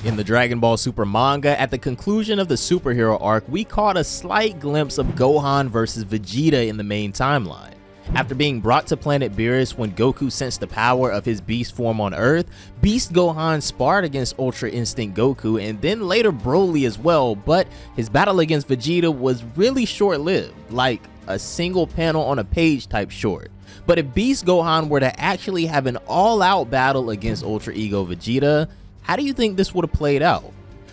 In the Dragon Ball Super manga, at the conclusion of the superhero arc, we caught a slight glimpse of Gohan versus Vegeta in the main timeline. After being brought to planet Beerus when Goku sensed the power of his beast form on Earth, Beast Gohan sparred against Ultra Instinct Goku and then later Broly as well, but his battle against Vegeta was really short-lived, like a single panel on a page type short. But if Beast Gohan were to actually have an all-out battle against Ultra Ego Vegeta, how do you think this would have played out?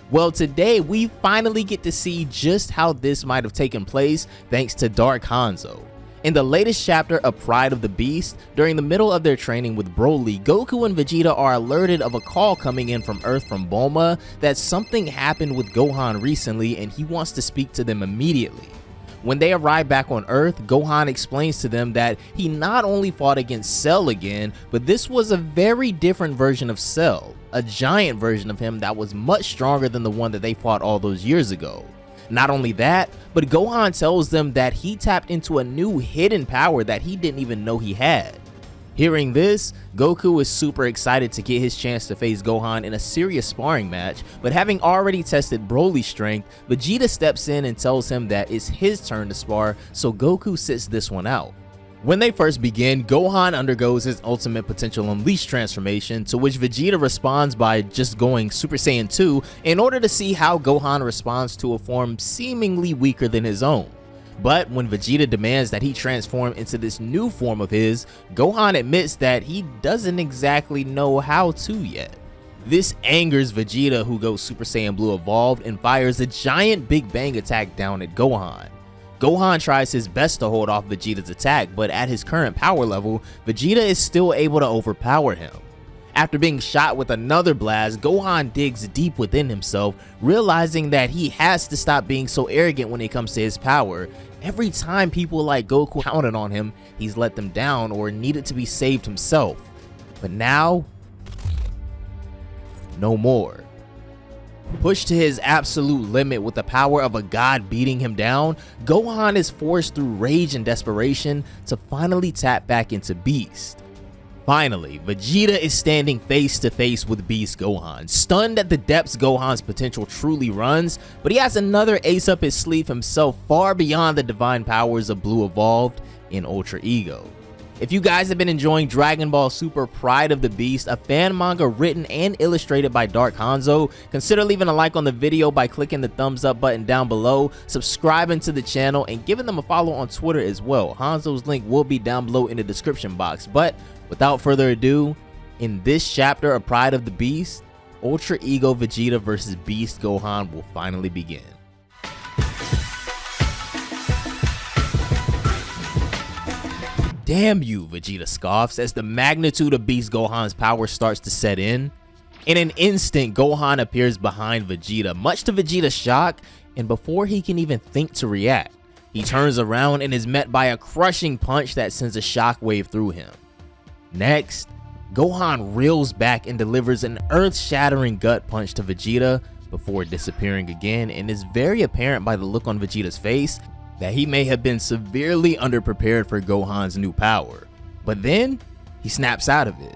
Well, today we finally get to see just how this might have taken place thanks to Dark Hanzo. In the latest chapter of Pride of the Beast, during the middle of their training with Broly, Goku and Vegeta are alerted of a call coming in from Earth from Bulma that something happened with Gohan recently and he wants to speak to them immediately. When they arrive back on Earth, Gohan explains to them that he not only fought against Cell again, but this was a very different version of Cell, a giant version of him that was much stronger than the one that they fought all those years ago. Not only that, but Gohan tells them that he tapped into a new hidden power that he didn't even know he had. Hearing this, Goku is super excited to get his chance to face Gohan in a serious sparring match, but having already tested Broly's strength, Vegeta steps in and tells him that it's his turn to spar, so Goku sits this one out. When they first begin, Gohan undergoes his Ultimate Potential Unleashed transformation, to which Vegeta responds by just going Super Saiyan 2 in order to see how Gohan responds to a form seemingly weaker than his own. But when Vegeta demands that he transform into this new form of his, Gohan admits that he doesn't exactly know how to yet. This angers Vegeta, who goes Super Saiyan Blue Evolved and fires a giant Big Bang attack down at Gohan. Gohan tries his best to hold off Vegeta's attack, but at his current power level, Vegeta is still able to overpower him. After being shot with another blast, Gohan digs deep within himself, realizing that he has to stop being so arrogant when it comes to his power. Every time people like Goku counted on him, he's let them down or needed to be saved himself. But now, no more. Pushed to his absolute limit with the power of a god beating him down, Gohan is forced through rage and desperation to finally tap back into Beast. Finally, Vegeta is standing face to face with Beast Gohan, stunned at the depths Gohan's potential truly runs, but he has another ace up his sleeve himself far beyond the divine powers of Blue Evolved in Ultra Ego. If you guys have been enjoying Dragon Ball Super Pride of the Beast, a fan manga written and illustrated by Dark Hanzo, consider leaving a like on the video by clicking the thumbs up button down below, subscribing to the channel, and giving them a follow on Twitter as well. Hanzo's link will be down below in the description box. But without further ado, in this chapter of Pride of the Beast, Ultra Ego Vegeta versus Beast Gohan will finally begin. Damn you, Vegeta scoffs as the magnitude of Beast Gohan's power starts to set in. In an instant, Gohan appears behind Vegeta, much to Vegeta's shock, and before he can even think to react, he turns around and is met by a crushing punch that sends a shockwave through him. Next, Gohan reels back and delivers an earth-shattering gut punch to Vegeta before disappearing again, and it's very apparent by the look on Vegeta's face that he may have been severely underprepared for Gohan's new power. But then, he snaps out of it.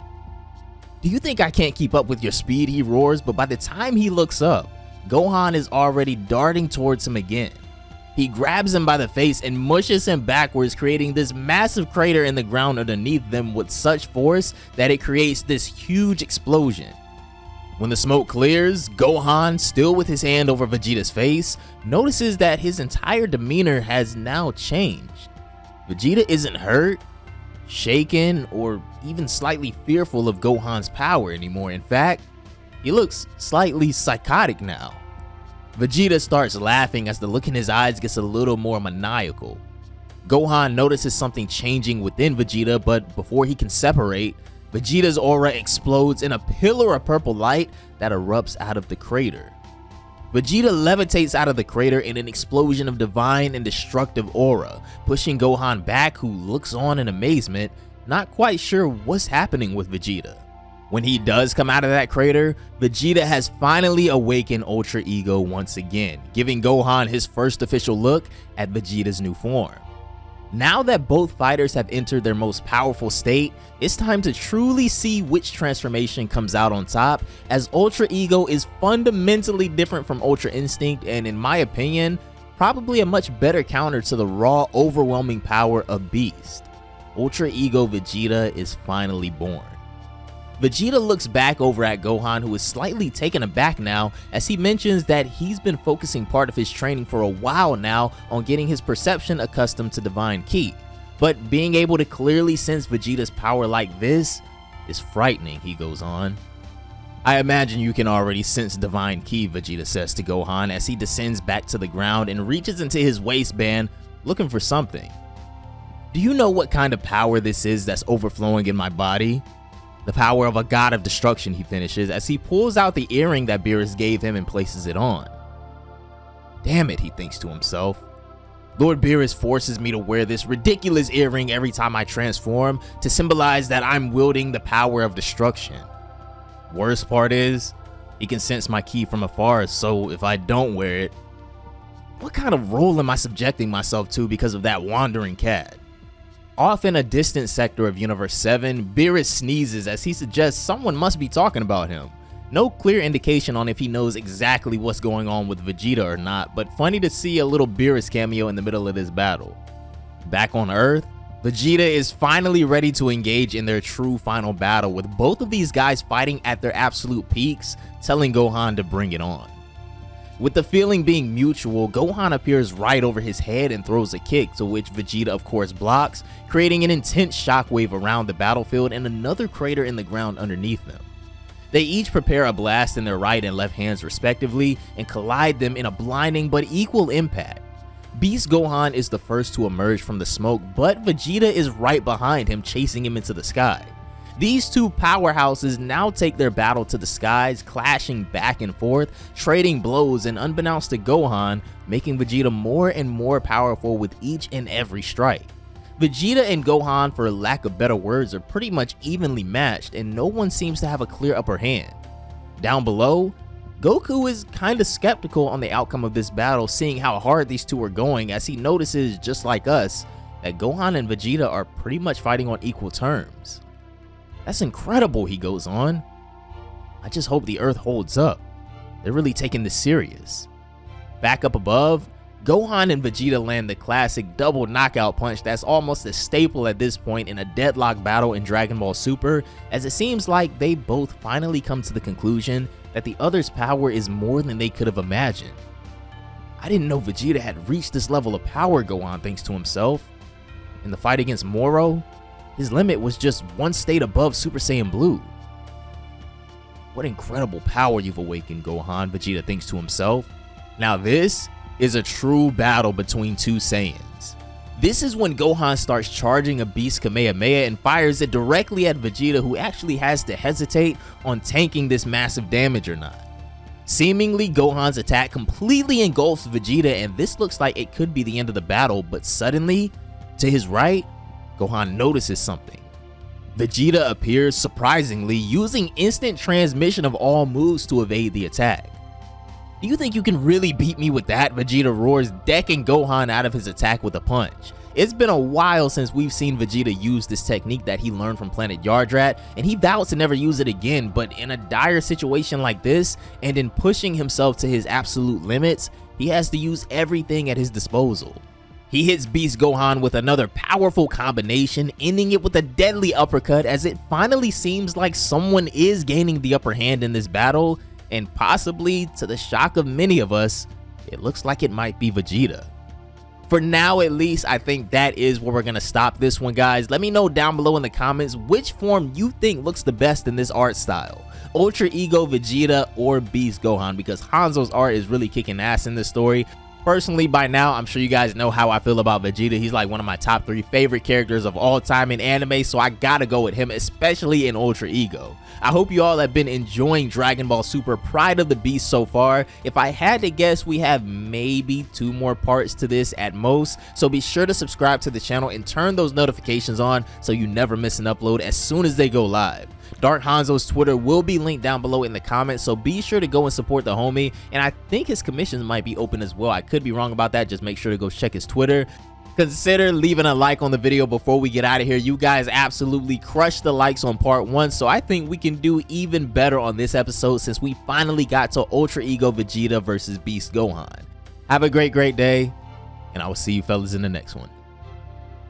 "Do you think I can't keep up with your speed?" he roars, but by the time he looks up, Gohan is already darting towards him again. He grabs him by the face and mushes him backwards, creating this massive crater in the ground underneath them with such force that it creates this huge explosion. When the smoke clears, Gohan, still with his hand over Vegeta's face, notices that his entire demeanor has now changed. Vegeta isn't hurt, shaken, or even slightly fearful of Gohan's power anymore. In fact, he looks slightly psychotic now. Vegeta starts laughing as the look in his eyes gets a little more maniacal. Gohan notices something changing within Vegeta, but before he can separate, Vegeta's aura explodes in a pillar of purple light that erupts out of the crater. Vegeta levitates out of the crater in an explosion of divine and destructive aura, pushing Gohan back, who looks on in amazement, not quite sure what's happening with Vegeta. When he does come out of that crater, Vegeta has finally awakened Ultra Ego once again, giving Gohan his first official look at Vegeta's new form. Now that both fighters have entered their most powerful state, it's time to truly see which transformation comes out on top, as Ultra Ego is fundamentally different from Ultra Instinct and, in my opinion, probably a much better counter to the raw, overwhelming power of Beast. Ultra Ego Vegeta is finally born. Vegeta looks back over at Gohan, who is slightly taken aback now, as he mentions that he's been focusing part of his training for a while now on getting his perception accustomed to Divine Ki. But being able to clearly sense Vegeta's power like this is frightening, he goes on. I imagine you can already sense Divine Ki, Vegeta says to Gohan as he descends back to the ground and reaches into his waistband looking for something. Do you know what kind of power this is that's overflowing in my body? The power of a god of destruction, he finishes as he pulls out the earring that Beerus gave him and places it on. Damn it, he thinks to himself. Lord Beerus forces me to wear this ridiculous earring every time I transform to symbolize that I'm wielding the power of destruction. Worst part is, he can sense my ki from afar, so if I don't wear it, what kind of role am I subjecting myself to because of that wandering cat? Off in a distant sector of Universe 7, Beerus sneezes as he suggests someone must be talking about him. No clear indication on if he knows exactly what's going on with Vegeta or not, but funny to see a little Beerus cameo in the middle of this battle. Back on Earth, Vegeta is finally ready to engage in their true final battle, with both of these guys fighting at their absolute peaks, telling Gohan to bring it on. With the feeling being mutual, Gohan appears right over his head and throws a kick, to which Vegeta of course blocks, creating an intense shockwave around the battlefield and another crater in the ground underneath them. They each prepare a blast in their right and left hands respectively and collide them in a blinding but equal impact. Beast Gohan is the first to emerge from the smoke, but Vegeta is right behind him, chasing him into the sky. These two powerhouses now take their battle to the skies, clashing back and forth, trading blows, and unbeknownst to Gohan, making Vegeta more and more powerful with each and every strike. Vegeta and Gohan, for lack of better words, are pretty much evenly matched, and no one seems to have a clear upper hand. Down below, Goku is kinda skeptical on the outcome of this battle, seeing how hard these two are going, as he notices, just like us, that Gohan and Vegeta are pretty much fighting on equal terms. That's incredible, he goes on. I just hope the Earth holds up. They're really taking this serious. Back up above, Gohan and Vegeta land the classic double knockout punch that's almost a staple at this point in a deadlock battle in Dragon Ball Super, as it seems like they both finally come to the conclusion that the other's power is more than they could have imagined. I didn't know Vegeta had reached this level of power, Gohan thinks to himself. In the fight against Moro, his limit was just one state above Super Saiyan Blue. What incredible power you've awakened, Gohan, Vegeta thinks to himself. Now this is a true battle between two Saiyans. This is when Gohan starts charging a Beast Kamehameha and fires it directly at Vegeta, who actually has to hesitate on tanking this massive damage or not. Seemingly, Gohan's attack completely engulfs Vegeta, and this looks like it could be the end of the battle, but suddenly, to his right, Gohan notices something. Vegeta appears surprisingly, using instant transmission of all moves to evade the attack. Do you think you can really beat me with that? Vegeta roars, decking Gohan out of his attack with a punch. It's been a while since we've seen Vegeta use this technique that he learned from Planet Yardrat, and he vows to never use it again, but in a dire situation like this, and in pushing himself to his absolute limits, he has to use everything at his disposal. He hits Beast Gohan with another powerful combination, ending it with a deadly uppercut, as it finally seems like someone is gaining the upper hand in this battle, and possibly, to the shock of many of us, it looks like it might be Vegeta. For now at least, I think that is where we're going to stop this one, guys. Let me know down below in the comments which form you think looks the best in this art style. Ultra Ego Vegeta or Beast Gohan, because Hanzo's art is really kicking ass in this story. Personally, by now, I'm sure you guys know how I feel about Vegeta. He's like one of my top 3 favorite characters of all time in anime, so I gotta go with him, especially in Ultra Ego. I hope you all have been enjoying Dragon Ball Super Pride of the Beast so far. If I had to guess, we have maybe 2 more parts to this at most, so be sure to subscribe to the channel and turn those notifications on so you never miss an upload as soon as they go live. Dark Hanzo's Twitter will be linked down below in the comments, so be sure to go and support the homie, and I think his commissions might be open as well. I could be wrong about that, just make sure to go check his Twitter. Consider leaving a like on the video before we get out of here. You guys absolutely crushed the likes on part 1, so I think we can do even better on this episode since we finally got to Ultra Ego Vegeta versus Beast Gohan. Have a great day, and I will see you fellas in the next one.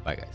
Bye guys.